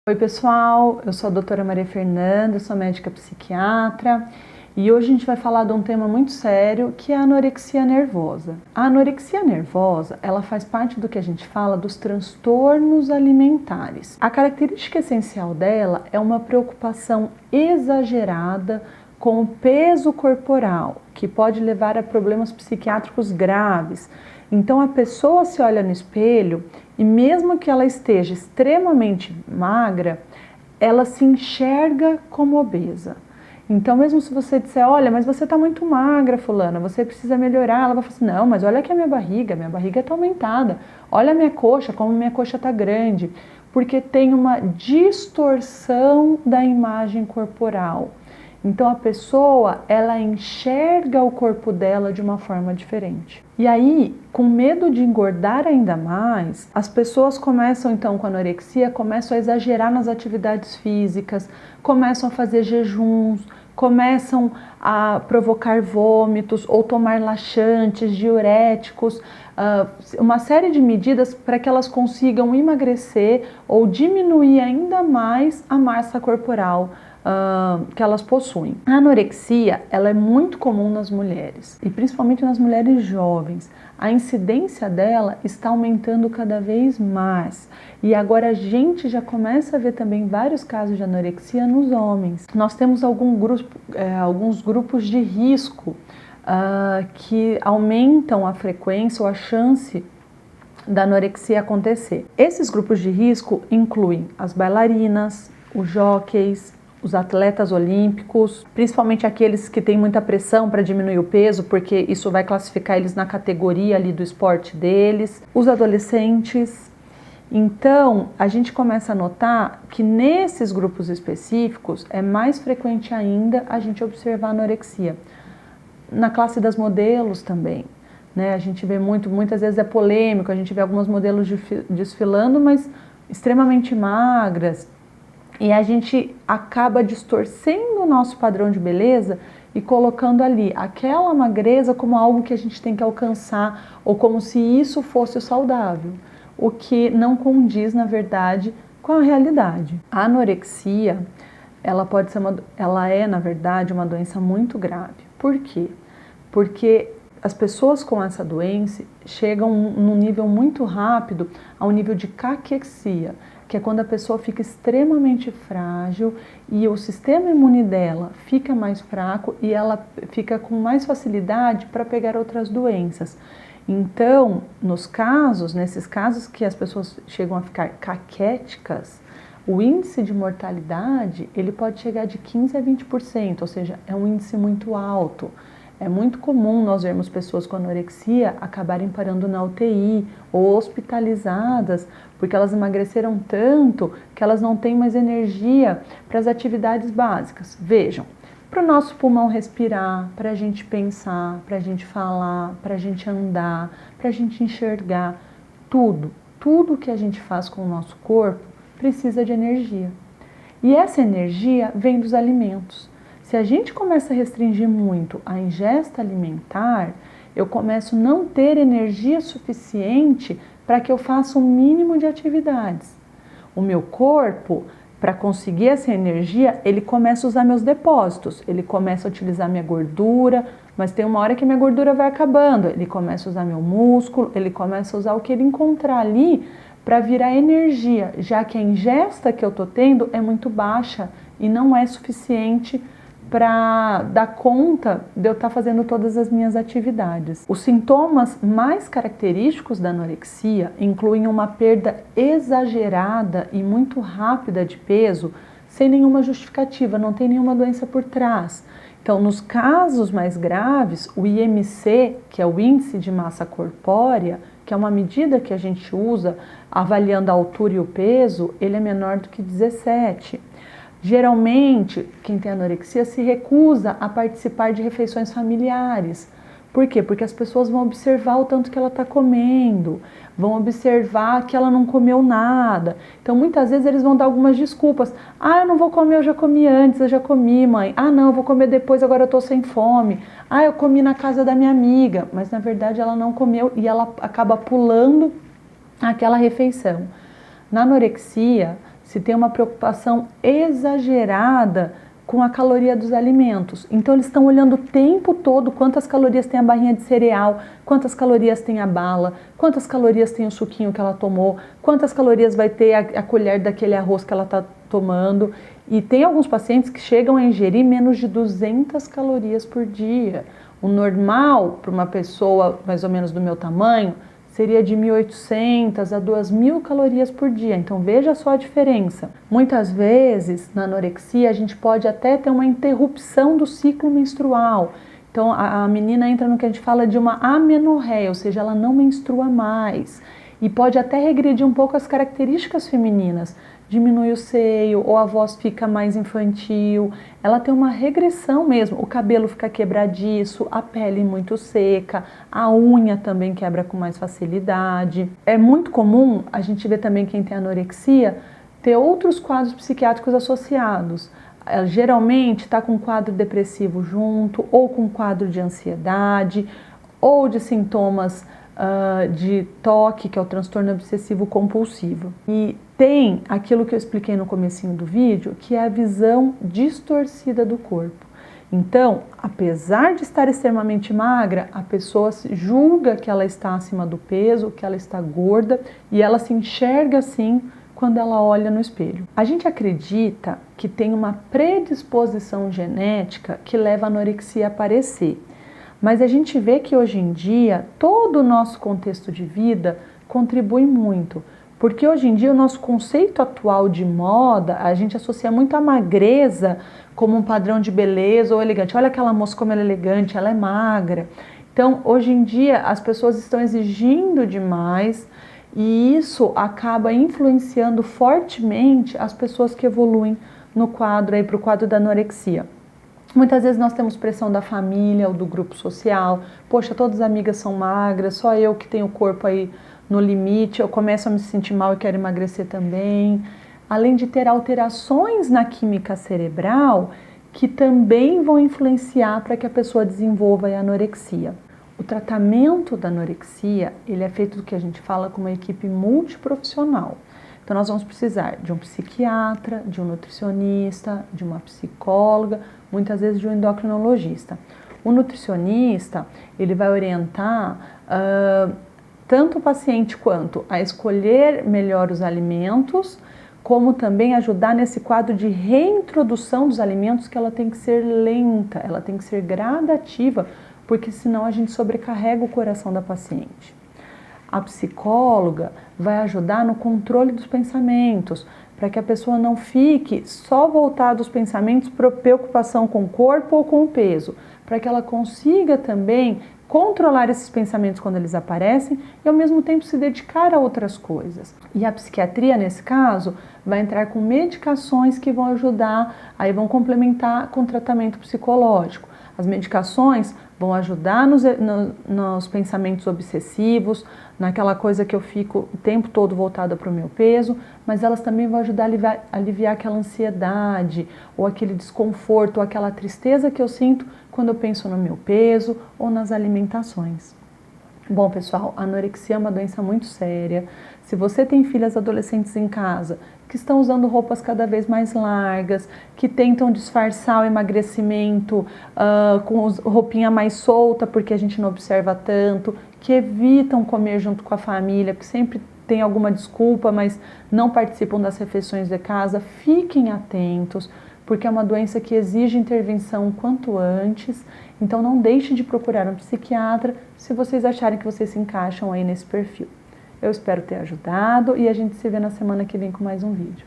Oi pessoal, eu sou a doutora Maria Fernanda, sou médica psiquiatra e hoje a gente vai falar de um tema muito sério que é a anorexia nervosa. A anorexia nervosa, ela faz parte do que a gente fala dos transtornos alimentares. A característica essencial dela é uma preocupação exagerada com o peso corporal, que pode levar a problemas psiquiátricos graves. Então a pessoa se olha no espelho e mesmo que ela esteja extremamente magra, ela se enxerga como obesa. Então mesmo se você disser, olha, mas você está muito magra, fulana, você precisa melhorar, ela vai falar assim, não, mas olha aqui a minha barriga está aumentada, olha a minha coxa, como minha coxa está grande, porque tem uma distorção da imagem corporal. Então a pessoa, ela enxerga o corpo dela de uma forma diferente. E aí, com medo de engordar ainda mais, as pessoas começam então com anorexia, começam a exagerar nas atividades físicas, começam a fazer jejuns, começam a provocar vômitos ou tomar laxantes, diuréticos, uma série de medidas para que elas consigam emagrecer ou diminuir ainda mais a massa corporal que elas possuem. A anorexia, ela é muito comum nas mulheres e principalmente nas mulheres jovens. A incidência dela está aumentando cada vez mais e agora a gente já começa a ver também vários casos de anorexia nos homens. Nós temos alguns grupos de risco que aumentam a frequência ou a chance da anorexia acontecer. Esses grupos de risco incluem as bailarinas, os jockeys, os atletas olímpicos, principalmente aqueles que têm muita pressão para diminuir o peso, porque isso vai classificar eles na categoria ali do esporte deles, os adolescentes. Então, a gente começa a notar que nesses grupos específicos é mais frequente ainda a gente observar anorexia. Na classe das modelos também, né? A gente vê muitas vezes é polêmico, a gente vê algumas modelos desfilando, mas extremamente magras, e a gente acaba distorcendo o nosso padrão de beleza e colocando ali aquela magreza como algo que a gente tem que alcançar ou como se isso fosse o saudável, o que não condiz, na verdade, com a realidade. A anorexia, ela é, na verdade, uma doença muito grave. Por quê? Porque as pessoas com essa doença chegam num nível muito rápido ao nível de caquexia, que é quando a pessoa fica extremamente frágil e o sistema imune dela fica mais fraco e ela fica com mais facilidade para pegar outras doenças. Então, nesses casos que as pessoas chegam a ficar caquéticas, o índice de mortalidade ele pode chegar de 15% a 20%, ou seja, é um índice muito alto. É muito comum nós vermos pessoas com anorexia acabarem parando na UTI ou hospitalizadas porque elas emagreceram tanto que elas não têm mais energia para as atividades básicas. Vejam, para o nosso pulmão respirar, para a gente pensar, para a gente falar, para a gente andar, para a gente enxergar, tudo que a gente faz com o nosso corpo precisa de energia. E essa energia vem dos alimentos. Se a gente começa a restringir muito a ingesta alimentar, eu começo a não ter energia suficiente para que eu faça o mínimo de atividades. O meu corpo, para conseguir essa energia, ele começa a usar meus depósitos, ele começa a utilizar minha gordura, mas tem uma hora que minha gordura vai acabando, ele começa a usar meu músculo, ele começa a usar o que ele encontrar ali para virar energia, já que a ingesta que eu estou tendo é muito baixa e não é suficiente para dar conta de eu estar fazendo todas as minhas atividades. Os sintomas mais característicos da anorexia incluem uma perda exagerada e muito rápida de peso, sem nenhuma justificativa, não tem nenhuma doença por trás. Então, nos casos mais graves, o IMC, que é o índice de massa corpórea, que é uma medida que a gente usa avaliando a altura e o peso, ele é menor do que 17. Geralmente, quem tem anorexia se recusa a participar de refeições familiares. Por quê? Porque as pessoas vão observar o tanto que ela está comendo, vão observar que ela não comeu nada. Então, muitas vezes eles vão dar algumas desculpas. Ah, eu não vou comer, eu já comi antes, eu já comi, mãe. Ah, não, eu vou comer depois, agora eu estou sem fome. Ah, eu comi na casa da minha amiga. Mas, na verdade, ela não comeu e ela acaba pulando aquela refeição. Na anorexia, se tem uma preocupação exagerada com a caloria dos alimentos. Então eles estão olhando o tempo todo quantas calorias tem a barrinha de cereal, quantas calorias tem a bala, quantas calorias tem o suquinho que ela tomou, quantas calorias vai ter a colher daquele arroz que ela está tomando. E tem alguns pacientes que chegam a ingerir menos de 200 calorias por dia. O normal para uma pessoa mais ou menos do meu tamanho seria de 1.800 a 2.000 calorias por dia. Então veja só a diferença. Muitas vezes na anorexia a gente pode até ter uma interrupção do ciclo menstrual. Então a menina entra no que a gente fala de uma amenorreia, ou seja, ela não menstrua mais. E pode até regredir um pouco as características femininas. Diminui o seio, ou a voz fica mais infantil, ela tem uma regressão mesmo, o cabelo fica quebradiço, a pele muito seca, a unha também quebra com mais facilidade. É muito comum a gente ver também quem tem anorexia ter outros quadros psiquiátricos associados. Ela geralmente está com um quadro depressivo junto, ou com um quadro de ansiedade, ou de sintomas de TOC, que é o transtorno obsessivo compulsivo. E tem aquilo que eu expliquei no comecinho do vídeo, que é a visão distorcida do corpo. Então, apesar de estar extremamente magra, a pessoa julga que ela está acima do peso, que ela está gorda, e ela se enxerga assim quando ela olha no espelho. A gente acredita que tem uma predisposição genética que leva a anorexia a aparecer. Mas a gente vê que hoje em dia todo o nosso contexto de vida contribui muito, porque hoje em dia o nosso conceito atual de moda, a gente associa muito a magreza como um padrão de beleza ou elegante. Olha aquela moça como ela é elegante, ela é magra. Então hoje em dia as pessoas estão exigindo demais e isso acaba influenciando fortemente as pessoas que evoluem no quadro aí para o quadro da anorexia. Muitas vezes nós temos pressão da família ou do grupo social. Poxa, todas as amigas são magras, só eu que tenho o corpo aí no limite, eu começo a me sentir mal e quero emagrecer também. Além de ter alterações na química cerebral que também vão influenciar para que a pessoa desenvolva a anorexia. O tratamento da anorexia, ele é feito do que a gente fala com uma equipe multiprofissional. Então nós vamos precisar de um psiquiatra, de um nutricionista, de uma psicóloga, muitas vezes de um endocrinologista. O nutricionista, ele vai orientar tanto o paciente quanto a escolher melhor os alimentos, como também ajudar nesse quadro de reintrodução dos alimentos, que ela tem que ser lenta, ela tem que ser gradativa, porque senão a gente sobrecarrega o coração da paciente. A psicóloga vai ajudar no controle dos pensamentos, para que a pessoa não fique só voltada aos pensamentos para preocupação com o corpo ou com o peso, para que ela consiga também controlar esses pensamentos quando eles aparecem e ao mesmo tempo se dedicar a outras coisas. E a psiquiatria, nesse caso, vai entrar com medicações que vão ajudar, aí vão complementar com tratamento psicológico. As medicações vão ajudar nos pensamentos obsessivos, naquela coisa que eu fico o tempo todo voltada para o meu peso, mas elas também vão ajudar a aliviar aquela ansiedade, ou aquele desconforto, ou aquela tristeza que eu sinto quando eu penso no meu peso ou nas alimentações. Bom, pessoal, a anorexia é uma doença muito séria. Se você tem filhas adolescentes em casa que estão usando roupas cada vez mais largas, que tentam disfarçar o emagrecimento com roupinha mais solta, porque a gente não observa tanto, que evitam comer junto com a família, porque sempre tem alguma desculpa, mas não participam das refeições de casa, fiquem atentos, porque é uma doença que exige intervenção quanto antes. Então não deixe de procurar um psiquiatra se vocês acharem que vocês se encaixam aí nesse perfil. Eu espero ter ajudado e a gente se vê na semana que vem com mais um vídeo.